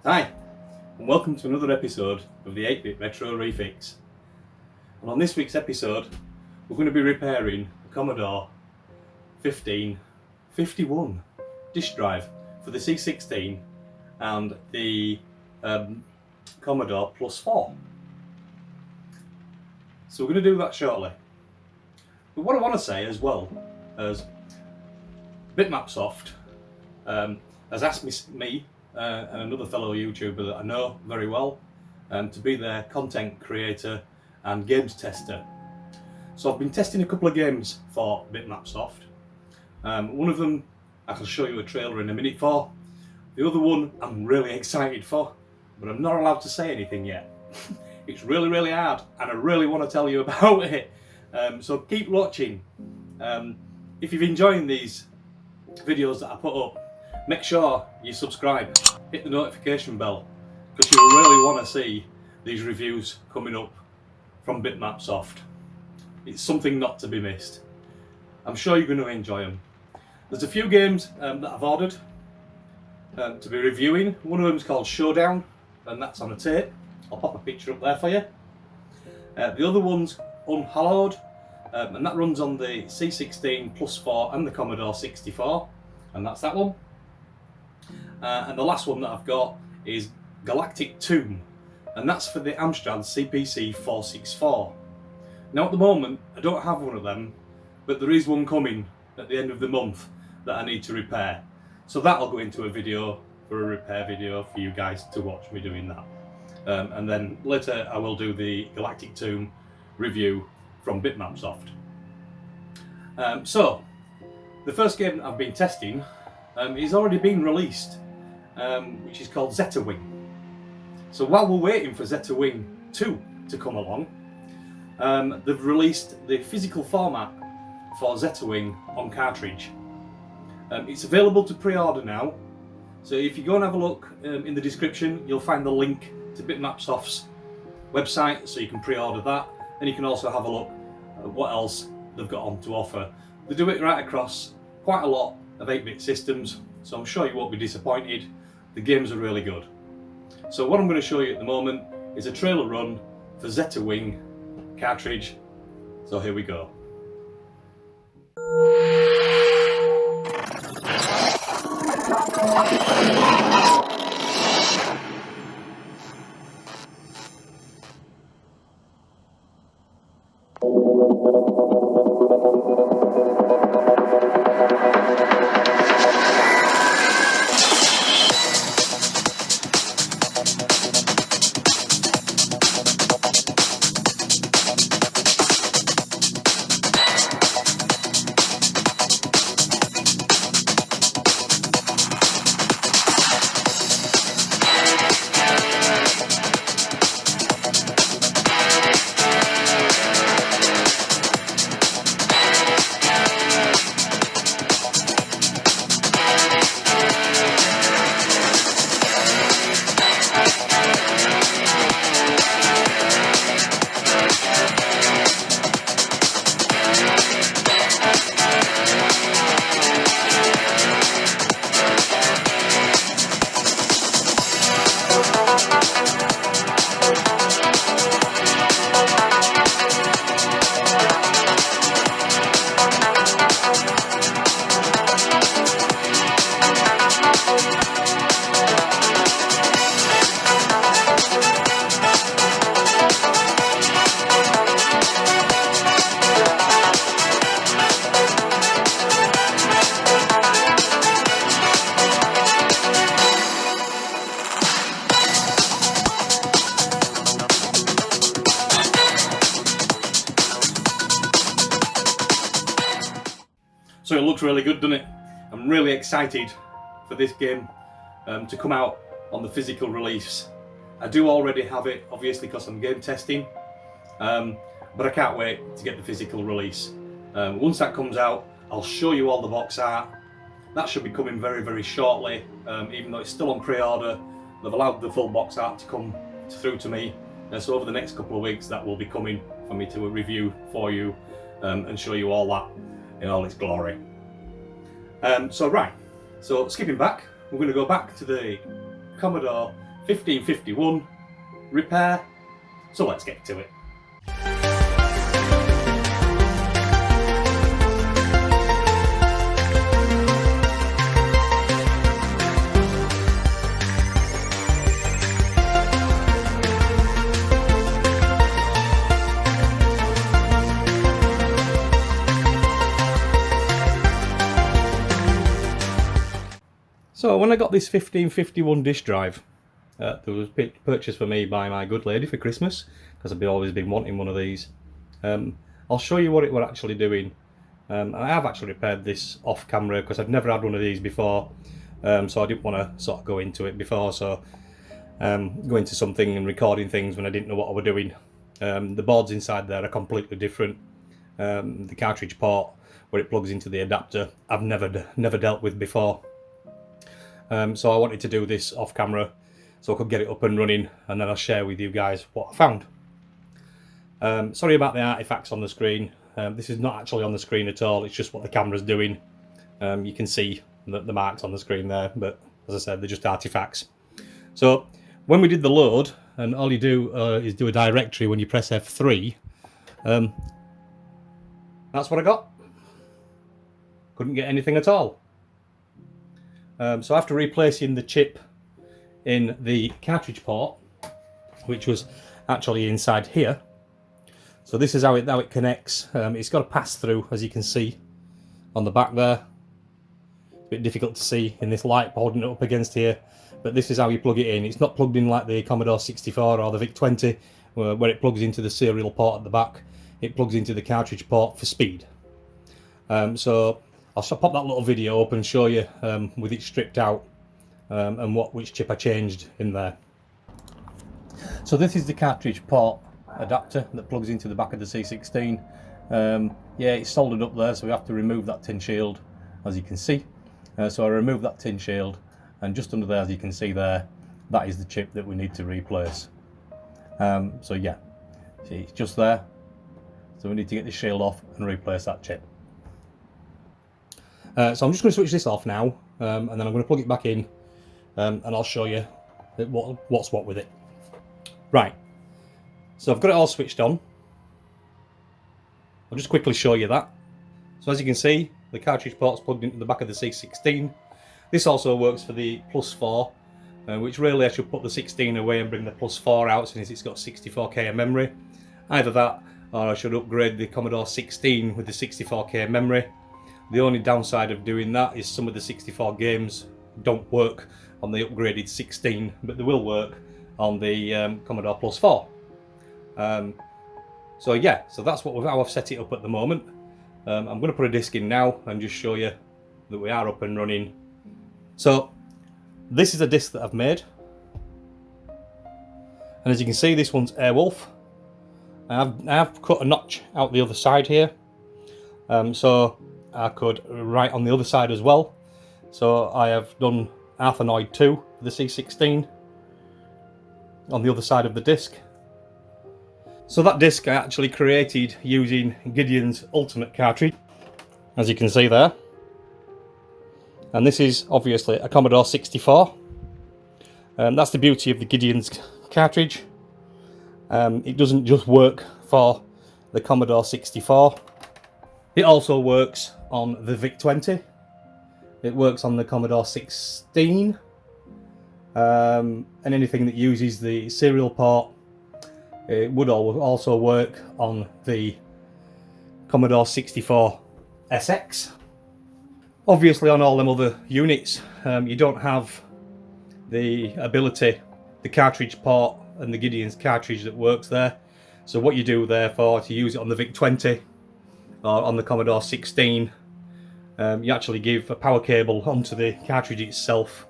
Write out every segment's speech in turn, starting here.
Hi, and welcome to another episode of the 8-Bit Retro Refix. And on this week's episode, we're going to be repairing the Commodore 1551 disk drive for the C16 and the Commodore Plus 4. So we're going to do that shortly. But what I want to say as well as BitmapSoft has asked me and another fellow YouTuber that I know very well to be their content creator and games tester. So I've been testing a couple of games for BitmapSoft. One of them I can show you a trailer in a minute for. The other one I'm really excited for, but I'm not allowed to say anything yet. It's really hard and I really want to tell you about it. So keep watching. If you're enjoying these videos that I put up, make sure you subscribe, hit the notification bell, because you'll really want to see these reviews coming up from BitmapSoft. It's something not to be missed. I'm sure you're going to enjoy them. There's a few games that I've ordered to be reviewing. One of them is called Showdown, and that's on a tape. I'll pop a picture up there for you. The other one's Unhallowed, and that runs on the C16 Plus 4 and the Commodore 64, and that's that one. And the last one that I've got is Galactic Tomb, and that's for the Amstrad CPC 464. Now at the moment I don't have one of them, but there is one coming at the end of the month that I need to repair. So that'll go into a video, for a repair video for you guys to watch me doing that. And then later I will do the Galactic Tomb review from BitmapSoft. So the first game that I've been testing is already been released, which is called Zeta Wing. So while we're waiting for Zeta Wing 2 to come along, they've released the physical format for Zeta Wing on cartridge. It's available to pre-order now, so if you go and have a look in the description, you'll find the link to BitmapSoft's website, so you can pre-order that, and you can also have a look at what else they've got on to offer. They do it right across quite a lot of 8-bit systems, so I'm sure you won't be disappointed. The games are really good. So what I'm going to show you at the moment is a trailer run for Zeta Wing cartridge. So here we go. So it looks really good, doesn't it? I'm really excited for this game to come out on the physical release. I do already have it, obviously, because I'm game testing, but I can't wait to get the physical release. Once that comes out, I'll show you all the box art. That should be coming very shortly, even though it's still on pre-order. They've allowed the full box art to come through to me, so over the next couple of weeks that will be coming for me to review for you and show you all that in all its glory. So skipping back, we're going to go back to the Commodore 1551 Repair. So let's get to it. So when I got this 1551 disk drive, that was purchased for me by my good lady for Christmas, because I've always been wanting one of these. I'll show you what it were actually doing. I have actually repaired this off camera because I've never had one of these before, so I didn't want to sort of go into it before, so go into something and recording things when I didn't know what I were doing. The boards inside there are completely different. The cartridge port where it plugs into the adapter I've never dealt with before. So I wanted to do this off camera so I could get it up and running, and then I'll share with you guys what I found. Sorry about the artifacts on the screen. This is not actually on the screen at all, it's just what the camera's doing. You can see the marks on the screen there, but as I said, they're just artifacts. So when we did the load, and all you do is do a directory when you press F3, that's what I got. Couldn't get anything at all. So after replacing the chip in the cartridge port, which was actually inside here, so this is how it connects. It's got a pass through, as you can see on the back there. It's a bit difficult to see in this light holding it up against here, but this is how you plug it in. It's not plugged in like the Commodore 64 or the VIC-20 where it plugs into the serial port at the back. It plugs into the cartridge port for speed. So I'll pop that little video up and show you with it stripped out and which chip I changed in there. So this is the cartridge port adapter that plugs into the back of the C16. Yeah, it's soldered up there, so we have to remove that tin shield, as you can see. So I removed that tin shield, and just under there, as you can see there, that is the chip that we need to replace. So yeah, see, it's just there. So we need to get this shield off and replace that chip. So I'm just going to switch this off now, and then I'm going to plug it back in, and I'll show you what's what with it. Right, so I've got it all switched on. I'll just quickly show you that. So as you can see, the cartridge port's plugged into the back of the C16. This also works for the +4, which really I should put the 16 away and bring the +4 out, since it's got 64K of memory. Either that, or I should upgrade the Commodore 16 with the 64K memory. The only downside of doing that is some of the 64 games don't work on the upgraded 16, but they will work on the Commodore +4. So yeah, so that's how I've set it up at the moment. I'm going to put a disc in now and just show you that we are up and running. So this is a disc that I've made, and as you can see, this one's Airwolf. I have cut a notch out the other side here, so I could write on the other side as well. So I have done Arthanoid 2 for the C16 on the other side of the disc. So that disc I actually created using Gideon's Ultimate cartridge, as you can see there. And this is obviously a Commodore 64. That's the beauty of the Gideon's cartridge. It doesn't just work for the Commodore 64. It also works on the VIC-20. It works on the Commodore 16. And anything that uses the serial port. It would also work on the Commodore 64 SX. Obviously on all them other units, you don't have the ability, the cartridge port and the Gideon's cartridge that works there. So what you do therefore to use it on the VIC-20 or on the Commodore 16, you actually give a power cable onto the cartridge itself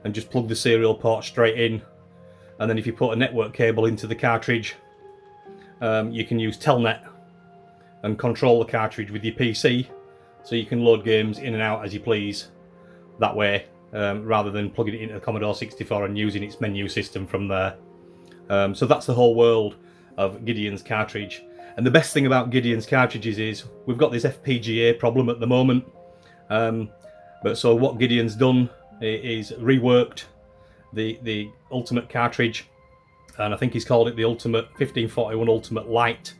and just plug the serial port straight in. And then if you put a network cable into the cartridge, you can use Telnet and control the cartridge with your PC, so you can load games in and out as you please that way, rather than plugging it into the Commodore 64 and using its menu system from there. So that's the whole world of Gideon's cartridge. And the best thing about Gideon's cartridges is we've got this FPGA problem at the moment. But so what Gideon's done is reworked the Ultimate cartridge, and I think he's called it the Ultimate 1541 Ultimate Lite,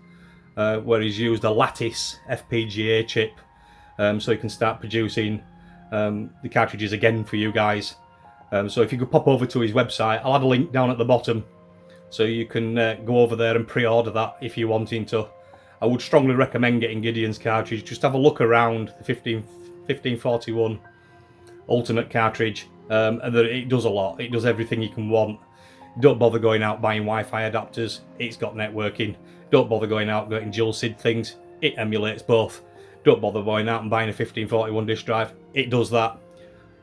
where he's used a Lattice FPGA chip, so he can start producing the cartridges again for you guys. So if you could pop over to his website, I'll add a link down at the bottom, so you can go over there and pre-order that if you're wanting to. I would strongly recommend getting Gideon's cartridge. Just have a look around the 1541 Ultimate cartridge, and that it does a lot. It does everything you can want. Don't bother going out buying Wi-Fi adapters. It's got networking. Don't bother going out getting dual SID things. It emulates both. Don't bother going out and buying a 1541 disk drive. It does that.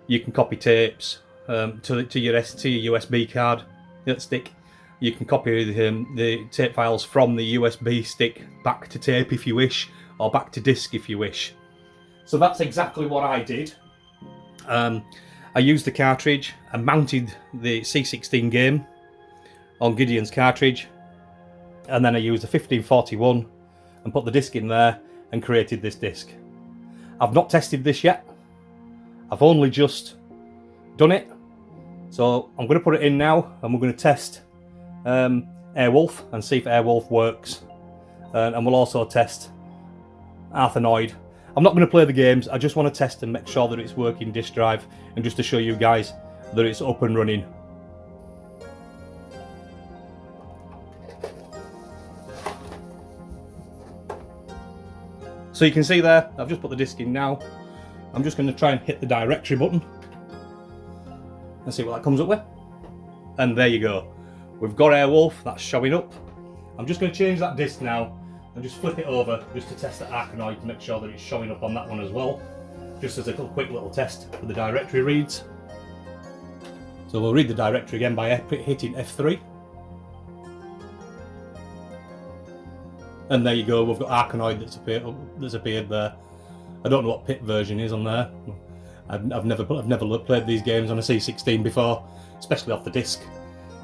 You can copy tapes to your USB card stick. You can copy the tape files from the USB stick back to tape if you wish, or back to disk if you wish. So that's exactly what I did. I used the cartridge and mounted the C16 game on Gideon's cartridge, and then I used the 1541 and put the disc in there and created this disc. I've not tested this yet. I've only just done it. So I'm going to put it in now, and we're going to test Airwolf and see if Airwolf works. And we'll also test Arthanoid. I'm not going to play the games, I just want to test and make sure that it's working disk drive, and just to show you guys that it's up and running. So you can see there, I've just put the disc in now. I'm just going to try and hit the directory button and see what that comes up with. And there you go. We've got Airwolf, that's showing up. I'm just going to change that disc now and just flip it over just to test the Arcanoid to make sure that it's showing up on that one as well. Just as a quick little test for the directory reads. So we'll read the directory again by hitting F3. And there you go, we've got Arcanoid that's appeared there. I don't know what PIT version is on there. I've never played these games on a C16 before, especially off the disc.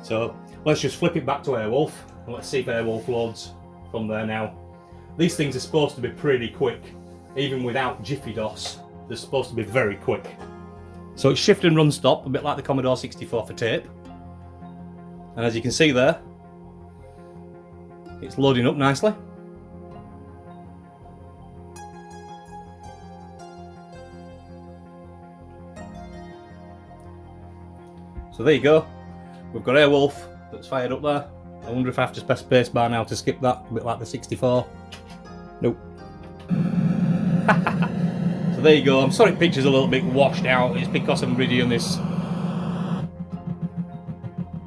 So let's just flip it back to Airwolf, and let's see if Airwolf loads from there now. These things are supposed to be pretty quick, even without Jiffy DOS. They're supposed to be very quick. So it's shift and run stop, a bit like the Commodore 64 for tape. And as you can see there, it's loading up nicely. So there you go. We've got Airwolf that's fired up there. I wonder if I have to press spacebar now to skip that, a bit like the 64. Nope. So there you go. I'm sorry the picture's a little bit washed out. It's because I'm redoing this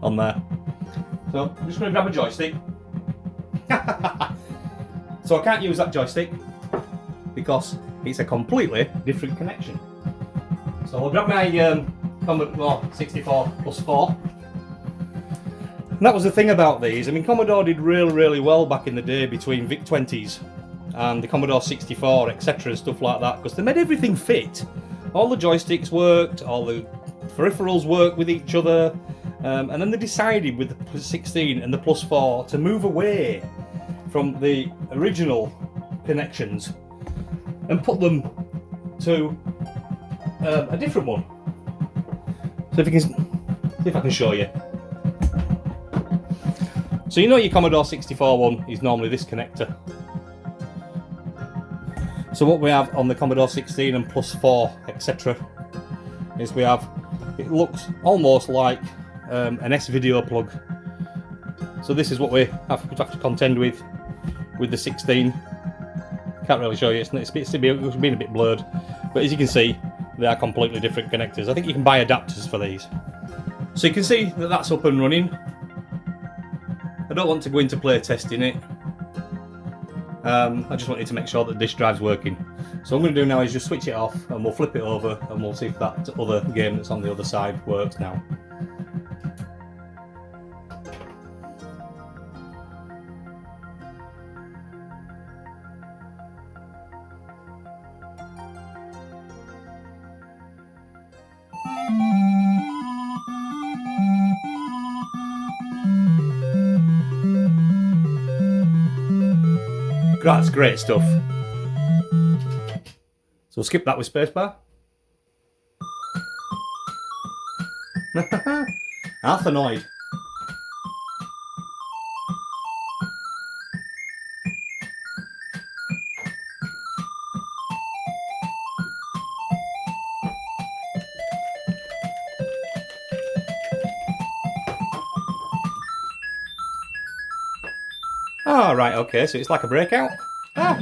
on there. So I'm just going to grab a joystick. So I can't use that joystick because it's a completely different connection. So I'll grab my Commodore 64 plus 4. And that was the thing about these. I mean, Commodore did really well back in the day between VIC-20s and the Commodore 64, etc. and stuff like that, because they made everything fit. All the joysticks worked, all the peripherals worked with each other, and then they decided with the 16 and the plus 4 to move away from the original connections and put them to a different one. So if you can see if I can show you. So you know your Commodore 64 one is normally this connector. So what we have on the Commodore 16 and plus 4, etc. is we have, it looks almost like an S-video plug. So this is what we have to contend with the 16. Can't really show you, it's been a bit blurred. But as you can see, they are completely different connectors. I think you can buy adapters for these. So you can see that that's up and running. I don't want to go into play testing it. I just wanted to make sure that the disk drive's working. So what I'm going to do now is just switch it off and we'll flip it over and we'll see if that other game that's on the other side works now. That's great stuff. So we'll skip that with spacebar. half annoyed. Oh, right, okay, so it's like a breakout. Ah.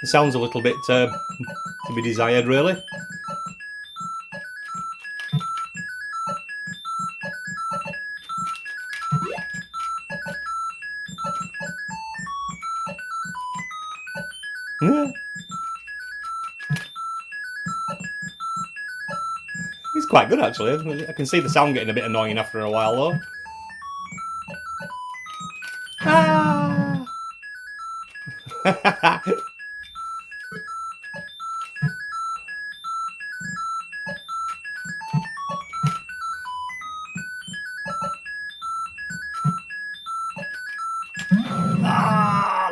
It sounds a little bit to be desired, really. It's quite good, actually. I can see the sound getting a bit annoying after a while, though. Ah! Ah!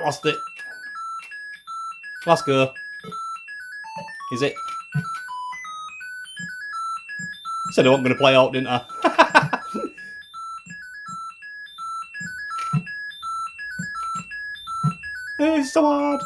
Lost it. Last go. Is it? Said I wasn't going to play out, didn't I? It's so hard.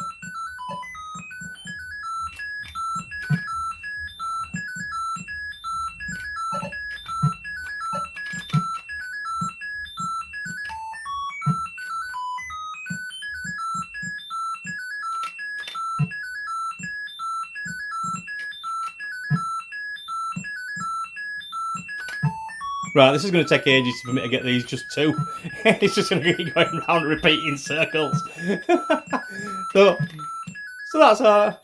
Right, this is going to take ages for me to get these just two. It's just going to keep going round repeating circles. so that's that.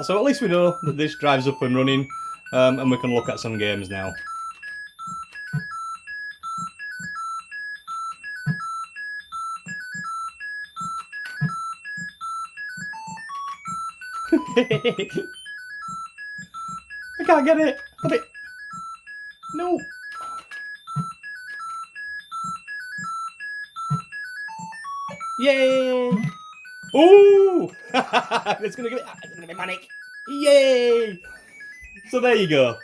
So at least we know that this drive's up and running, and we can look at some games now. I can't get it. Stop it. No. Yay! Ooh! It's gonna be manic. Yay! So there you go.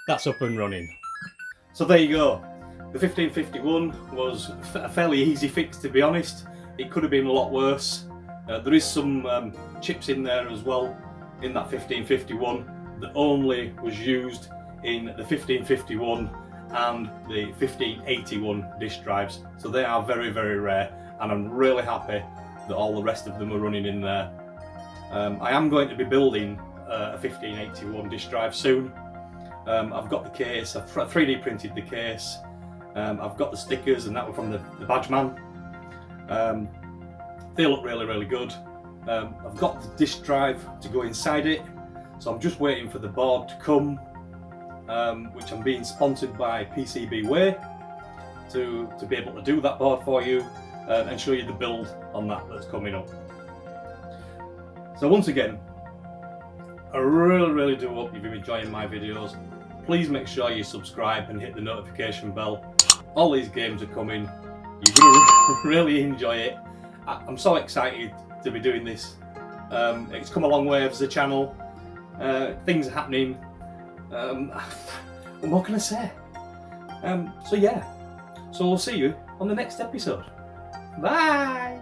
That's up and running. So there you go. The 1551 was a fairly easy fix, to be honest. It could have been a lot worse. There is some chips in there as well in that 1551 that only was used in the 1551 and the 1581 disk drives. So they are very, very rare, and I'm really happy that all the rest of them are running in there. I am going to be building a 1581 disk drive soon. I've got the case, I've 3D printed the case, I've got the stickers, and that were from the badge man. They look really, really good. I've got the disk drive to go inside it, so I'm just waiting for the board to come, which I'm being sponsored by PCB Way to be able to do that board for you and show you the build on that that's coming up. So once again, I really, really do hope you've been enjoying my videos. Please make sure you subscribe and hit the notification bell. All these games are coming. You're going to really enjoy it. I'm so excited to be doing this. It's come a long way as a channel. Things are happening. What can I say? So yeah. So we'll see you on the next episode. Bye!